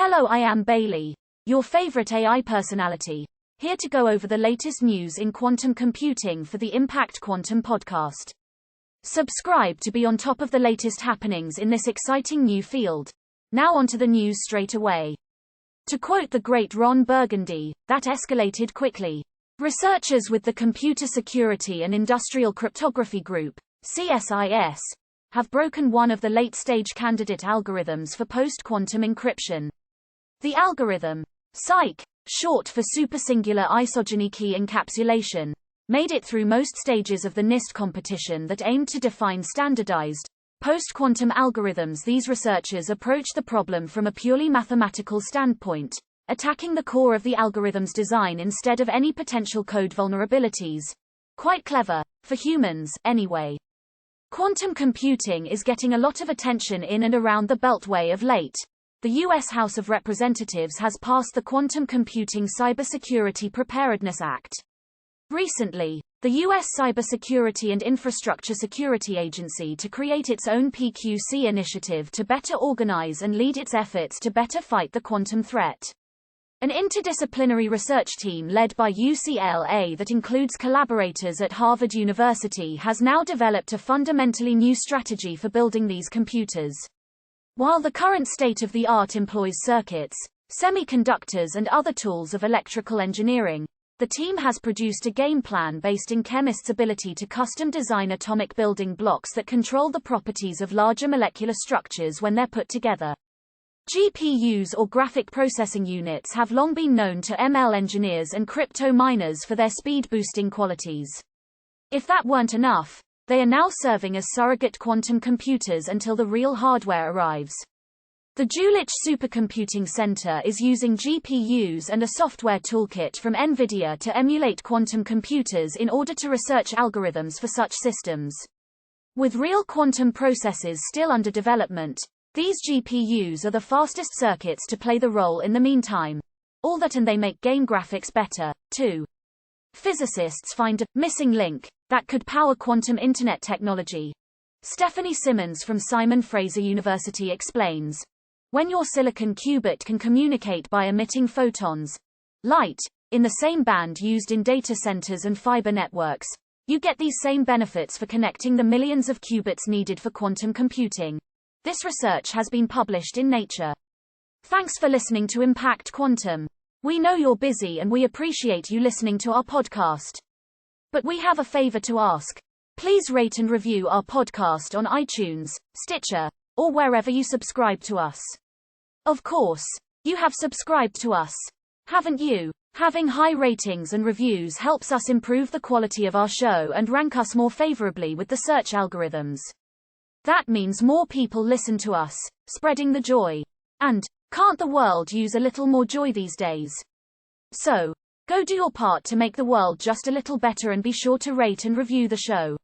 Hello, I am Bailey, your favorite AI personality, here to go over the latest news in quantum computing for the Impact Quantum podcast. Subscribe to be on top of the latest happenings in this exciting new field. Now onto the news straight away. To quote the great Ron Burgundy, that escalated quickly. Researchers with the Computer Security and Industrial Cryptography Group, CSIS, have broken one of the late-stage candidate algorithms for post-quantum encryption. The algorithm, CyC, short for supersingular isogeny key encapsulation, made it through most stages of the NIST competition that aimed to define standardized, post-quantum algorithms. These researchers approached the problem from a purely mathematical standpoint, attacking the core of the algorithm's design instead of any potential code vulnerabilities. Quite clever, for humans, anyway. Quantum computing is getting a lot of attention in and around the Beltway of late. The U.S. House of Representatives has passed the Quantum Computing Cybersecurity Preparedness Act. Recently, the U.S. Cybersecurity and Infrastructure Security Agency to create its own PQC initiative to better organize and lead its efforts to better fight the quantum threat. An interdisciplinary research team led by UCLA that includes collaborators at Harvard University has now developed a fundamentally new strategy for building these computers. While the current state-of-the-art employs circuits, semiconductors and other tools of electrical engineering, the team has produced a game plan based in chemists' ability to custom design atomic building blocks that control the properties of larger molecular structures when they're put together. GPUs, or graphic processing units, have long been known to ML engineers and crypto miners for their speed-boosting qualities. If that weren't enough, they are now serving as surrogate quantum computers until the real hardware arrives. The Jülich Supercomputing Center is using GPUs and a software toolkit from NVIDIA to emulate quantum computers in order to research algorithms for such systems. With real quantum processors still under development, these GPUs are the fastest circuits to play the role in the meantime. All that, and they make game graphics better, too. Physicists find a missing link that could power quantum internet technology. Stephanie Simmons from Simon Fraser University explains. When your silicon qubit can communicate by emitting photons, light, in the same band used in data centers and fiber networks, you get these same benefits for connecting the millions of qubits needed for quantum computing. This research has been published in Nature. Thanks for listening to Impact Quantum. We know you're busy and we appreciate you listening to our podcast. But we have a favor to ask. Please rate and review our podcast on iTunes, Stitcher, or wherever you subscribe to us. Of course, you have subscribed to us, haven't you? Having high ratings and reviews helps us improve the quality of our show and rank us more favorably with the search algorithms. That means more people listen to us, spreading the joy. And, can't the world use a little more joy these days? So, go do your part to make the world just a little better and be sure to rate and review the show.